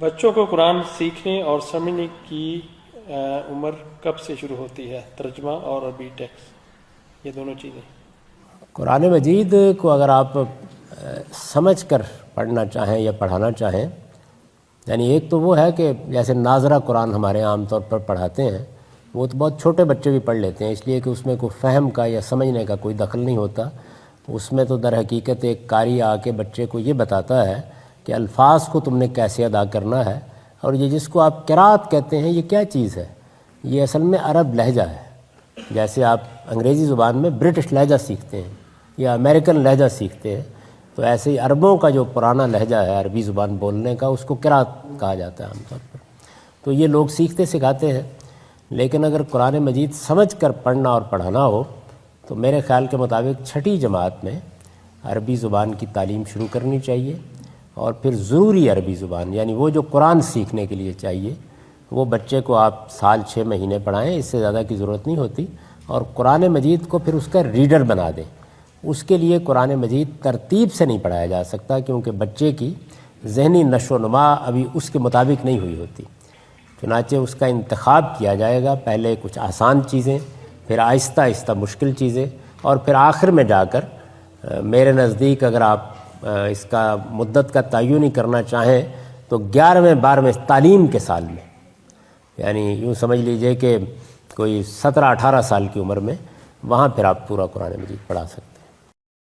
بچوں کو قرآن سیکھنے اور سمجھنے کی عمر کب سے شروع ہوتی ہے؟ ترجمہ اور عربی ٹیکسٹ، یہ دونوں چیزیں۔ قرآن مجید کو اگر آپ سمجھ کر پڑھنا چاہیں یا پڑھانا چاہیں، یعنی ایک تو وہ ہے کہ جیسے ناظرہ قرآن ہمارے عام طور پر پڑھاتے ہیں، وہ تو بہت چھوٹے بچے بھی پڑھ لیتے ہیں، اس لیے کہ اس میں کوئی فہم کا یا سمجھنے کا کوئی دخل نہیں ہوتا۔ اس میں تو در حقیقت ایک قاری آ کے بچے کو یہ بتاتا ہے کہ الفاظ کو تم نے کیسے ادا کرنا ہے، اور یہ جس کو آپ قرات کہتے ہیں یہ کیا چیز ہے؟ یہ اصل میں عرب لہجہ ہے۔ جیسے آپ انگریزی زبان میں برٹش لہجہ سیکھتے ہیں یا امریکن لہجہ سیکھتے ہیں، تو ایسے ہی عربوں کا جو پرانا لہجہ ہے عربی زبان بولنے کا، اس کو قرات کہا جاتا ہے عام طور پر۔ تو یہ لوگ سیکھتے سکھاتے ہیں، لیکن اگر قرآن مجید سمجھ کر پڑھنا اور پڑھانا ہو تو میرے خیال کے مطابق چھٹی جماعت میں عربی زبان کی تعلیم شروع کرنی چاہیے، اور پھر ضروری عربی زبان یعنی وہ جو قرآن سیکھنے کے لیے چاہیے وہ بچے کو آپ سال 6 مہینے پڑھائیں، اس سے زیادہ کی ضرورت نہیں ہوتی، اور قرآن مجید کو پھر اس کا ریڈر بنا دیں۔ اس کے لیے قرآن مجید ترتیب سے نہیں پڑھایا جا سکتا، کیونکہ بچے کی ذہنی نشو و نما ابھی اس کے مطابق نہیں ہوئی ہوتی۔ چنانچہ اس کا انتخاب کیا جائے گا، پہلے کچھ آسان چیزیں، پھر آہستہ آہستہ مشکل چیزیں، اور پھر آخر میں جا کر میرے نزدیک اگر آپ اس کا مدت کا تعین ہی کرنا چاہیں تو 11ویں 12ویں تعلیم کے سال میں، یعنی یوں سمجھ لیجئے کہ کوئی 17-18 سال کی عمر میں، وہاں پھر آپ پورا قرآن مجید پڑھا سکتے ہیں۔